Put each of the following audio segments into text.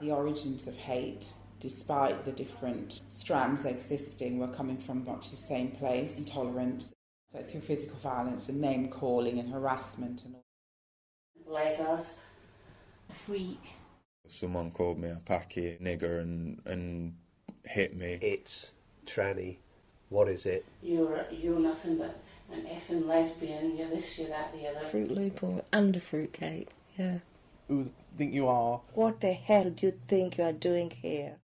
The origins of hate, despite the different strands existing, were coming from much the same place: intolerance, so through physical violence and name calling and harassment and all. Lasers, a freak. Someone called me a packy nigger and hit me. It's tranny. What is it? You're nothing but an effing lesbian. You're this, you're that, the other. Fruit Loop and a fruitcake. Yeah. Who do you think you are? What the hell do you think you are doing here?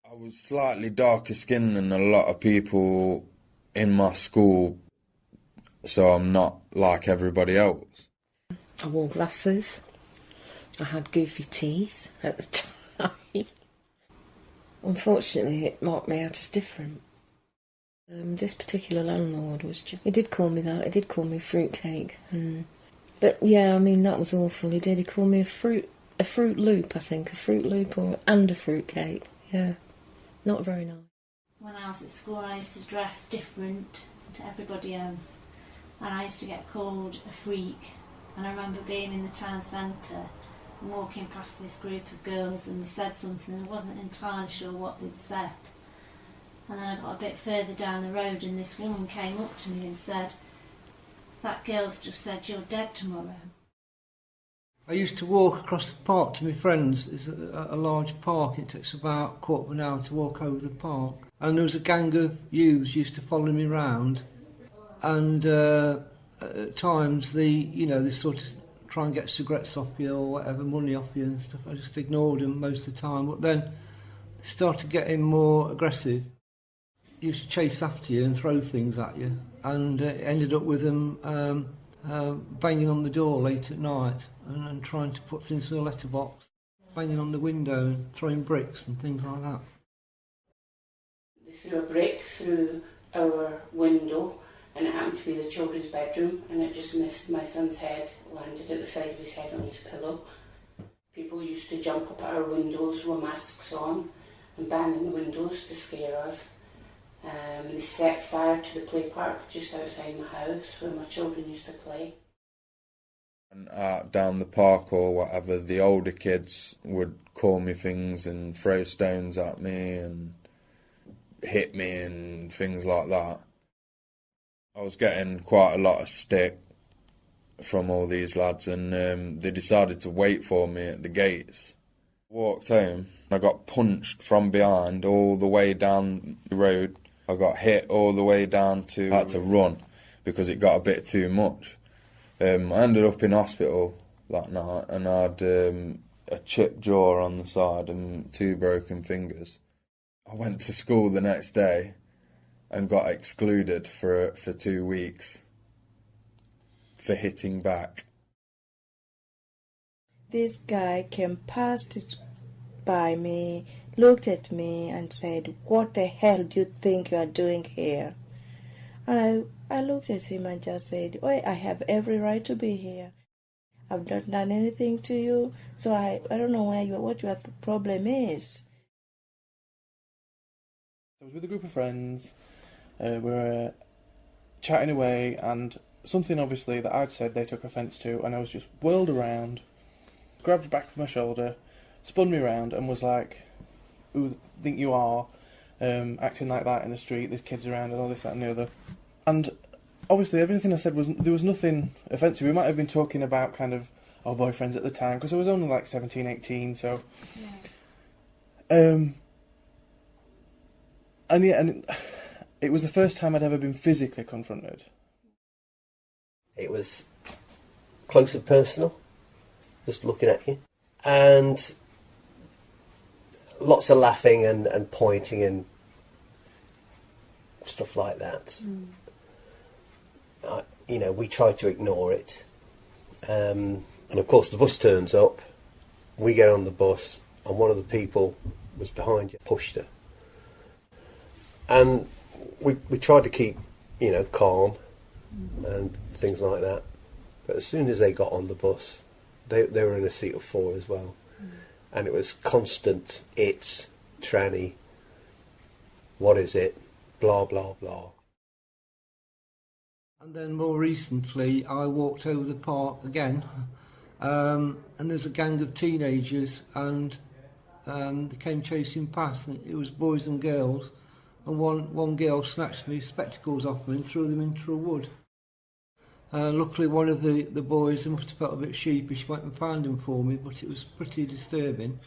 I was slightly darker skinned than a lot of people in my school, so I'm not like everybody else. I wore glasses. I had goofy teeth at the time. Unfortunately, it marked me out as different. This particular landlord he did call me that. He did call me fruitcake. But yeah, I mean, that was awful. He did. He called me a fruit loop, I think. A fruit loop and a fruitcake. Yeah. Not very nice. When I was at school, I used to dress different to everybody else. And I used to get called a freak. And I remember being in the town centre and walking past this group of girls, and they said something, and I wasn't entirely sure what they'd said. And then I got a bit further down the road, and this woman came up to me and said, "That girl's just said you're dead tomorrow." I used to walk across the park to my friends. It's a large park. It takes about a quarter of an hour to walk over the park. And there was a gang of youths used to follow me round. And at times they sort of try and get cigarettes off you or whatever, money off you and stuff. I just ignored them most of the time. But then they started getting more aggressive. They used to chase after you and throw things at you. And it ended up with them banging on the door late at night and trying to put things in a letterbox, banging on the window and throwing bricks and things like that. They threw a brick through our window, and it happened to be the children's bedroom, and it just missed my son's head, landed at the side of his head on his pillow. People used to jump up at our windows with masks on and bang in the windows to scare us. And they set fire to the play park just outside my house where my children used to play. And down the park or whatever, the older kids would call me things and throw stones at me and hit me and things like that. I was getting quite a lot of stick from all these lads, and they decided to wait for me at the gates. Walked home, I got punched from behind all the way down the road. I got hit all the way down I had to run because it got a bit too much. I ended up in hospital that night, and I had a chipped jaw on the side and 2 broken fingers. I went to school the next day and got excluded for 2 weeks for hitting back. This guy came past by me, looked at me and said, "What the hell do you think you are doing here?" And I looked at him and just said, "Oh, I have every right to be here. I've not done anything to you, so I don't know what your problem is." I was with a group of friends. We were chatting away, and something obviously that I'd said they took offence to, and I was just whirled around, grabbed the back of my shoulder, spun me around and was like, "Who do you think you are, acting like that in the street, there's kids around and all this, that and the other." And obviously everything I said there was nothing offensive. We might have been talking about kind of our boyfriends at the time, because I was only like 17, 18, so... Yeah. And it was the first time I'd ever been physically confronted. It was close and personal, just looking at you. And lots of laughing and pointing and stuff like that. We tried to ignore it. And of course the bus turns up, we get on the bus, and one of the people was behind you, pushed her. And we tried to keep, calm and things like that. But as soon as they got on the bus, they were in a seat of 4 as well. And it was constant, it's, tranny, what is it, blah, blah, blah. And then more recently, I walked over the park again, and there's a gang of teenagers, and they came chasing past, and it was boys and girls, and one girl snatched my spectacles off me and threw them into a wood. Luckily one of the boys, must have felt a bit sheepish, went and found him for me, but it was pretty disturbing.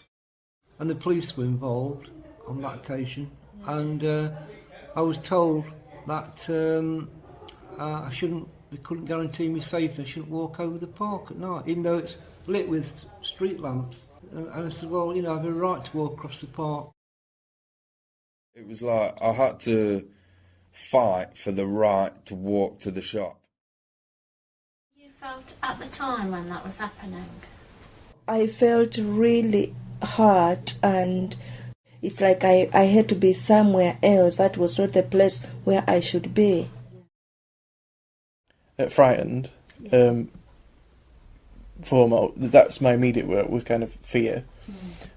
And the police were involved on that occasion, and I was told that they couldn't guarantee me safety. I shouldn't walk over the park at night, even though it's lit with street lamps. And I said, well, I have a right to walk across the park. It was like I had to fight for the right to walk to the shop. You felt at the time when that was happening? I felt really hurt, and it's like I had to be somewhere else. That was not the place where I should be. Frightened. That's my immediate word, was kind of fear.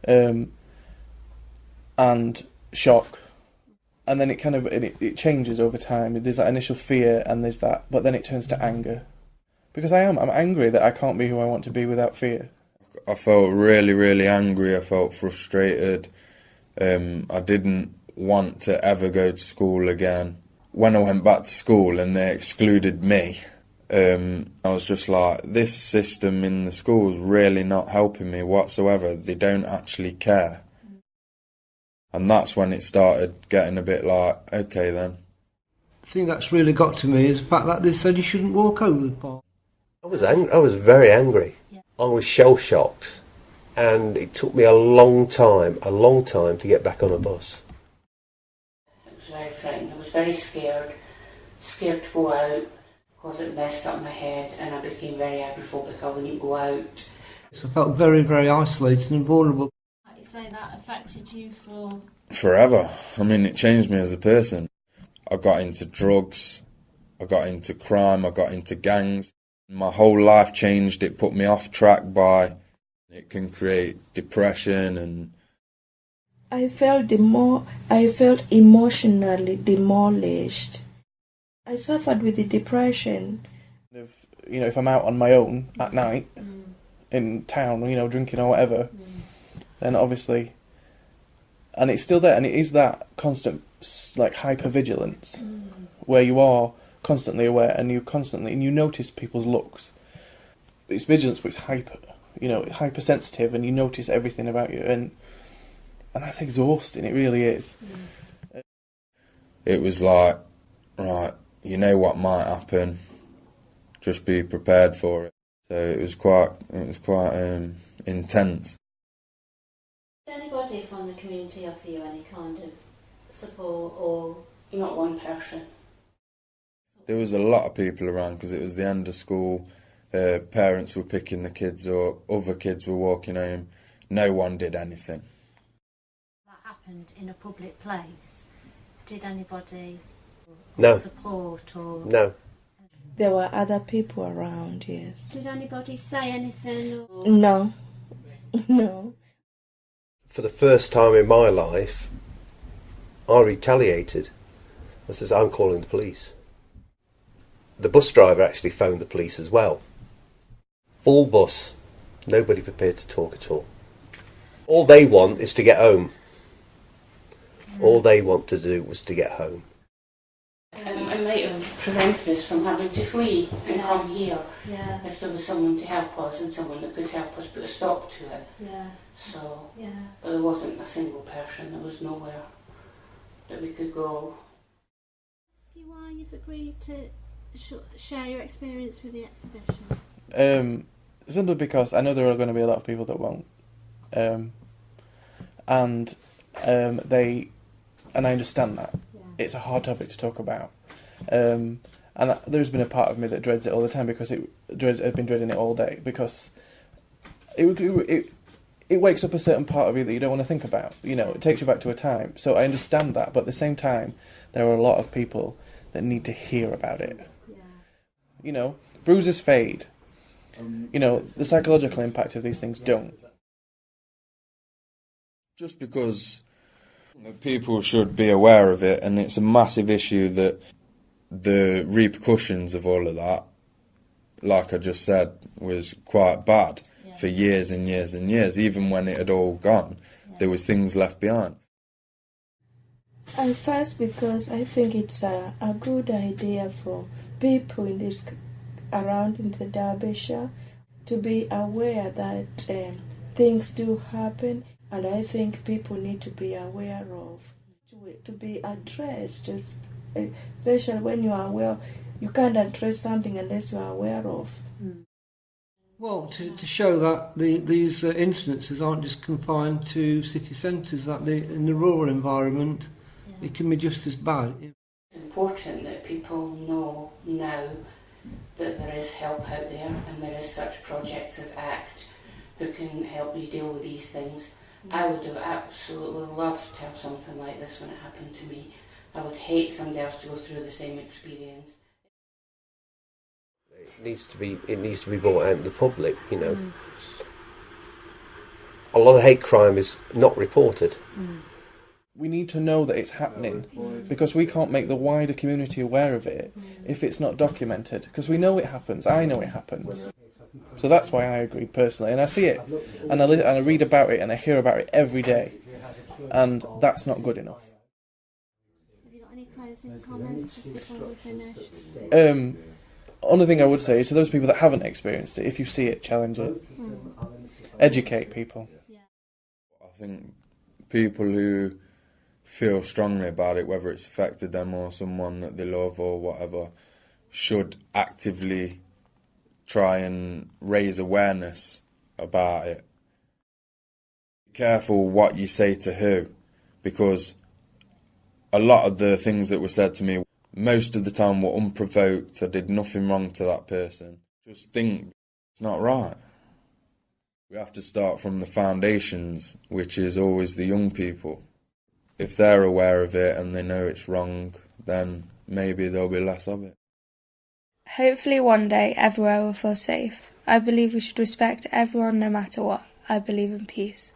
And shock. And then it changes over time. There's that initial fear, and there's that, but then it turns to anger. Because I'm angry that I can't be who I want to be without fear. I felt really, really angry. I felt frustrated. I didn't want to ever go to school again. When I went back to school and they excluded me, I was just like, this system in the school is really not helping me whatsoever. They don't actually care. And that's when it started getting a bit like, okay then. The thing that's really got to me is the fact that they said you shouldn't walk over the park. I was angry. I was very angry. Yeah. I was shell-shocked, and it took me a long time to get back on a bus. It was very frightening. I was very scared to go out because it messed up my head, and I became very agoraphobic. I wouldn't go out. So I felt very, very isolated and vulnerable. Like you say, that affected you for... Forever. I mean, it changed me as a person. I got into drugs, I got into crime, I got into gangs. My whole life changed. It put me off track it can create depression, and I felt emotionally demolished. I suffered with the depression. If I'm out on my own at night in town, drinking or whatever, then obviously, and it's still there, and it is that constant hypervigilance where you are constantly aware, and you notice people's looks. It's vigilance, but it's hypersensitive, and you notice everything about you, and that's exhausting. It really is. It was like, right, you know what might happen. Just be prepared for it. So it was quite intense. Did anybody from the community offer you any kind of support, or not one person? There was a lot of people around because it was the end of school. Parents were picking the kids up, other kids were walking home. No one did anything. That happened in a public place. Did anybody support or... No. There were other people around, yes. Did anybody say anything? Or... No. No. For the first time in my life, I retaliated. I says, I'm calling the police. The bus driver actually phoned the police as well. Full bus. Nobody prepared to talk at all. All they want is to get home. All they want to do was to get home. It might have prevented us from having to flee and come here if there was someone to help us and someone that could help us put a stop to it. But there wasn't a single person. There was nowhere that we could go. Ask you why you've agreed to share your experience with the exhibition? Simply because I know there are going to be a lot of people that won't, and I understand that it's a hard topic to talk about, and there's been a part of me that dreads it all the time because I've been dreading it all day because it wakes up a certain part of you that you don't want to think about. It takes you back to a time. So I understand that, but at the same time, there are a lot of people that need to hear about it. Bruises fade. The psychological impact of these things don't. Just because people should be aware of it, and it's a massive issue that the repercussions of all of that, like I just said, was quite bad. for years and years and years. Even when it had all gone, there was things left behind. And first, because I think it's a good idea for people in this around in the Derbyshire to be aware that things do happen, and I think people need to be aware of, to be addressed, especially when you are aware. You can't address something unless you are aware of. Well, to show that these incidences aren't just confined to city centres, that in the rural environment it can be just as bad. It's important that people know now that there is help out there and there is such projects as A.C.T who can help you deal with these things. I would have absolutely loved to have something like this when it happened to me. I would hate somebody else to go through the same experience. It needs to be brought out to the public, you know. A lot of hate crime is not reported. We need to know that it's happening, because we can't make the wider community aware of it if it's not documented, because we know it happens. I know it happens. So that's why I agree personally, and I see it, and I read about it, and I hear about it every day, and that's not good enough. Have you got any closing comments just before we finish? Only thing I would say is to those people that haven't experienced it, if you see it, challenge it. Educate people. I think people who feel strongly about it, whether it's affected them or someone that they love or whatever, should actively try and raise awareness about it. Be careful what you say to who, because a lot of the things that were said to me most of the time were unprovoked. I did nothing wrong to that person. Just think it's not right. We have to start from the foundations, which is always the young people. If they're aware of it and they know it's wrong, then maybe there'll be less of it. Hopefully one day everywhere will feel safe. I believe we should respect everyone no matter what. I believe in peace.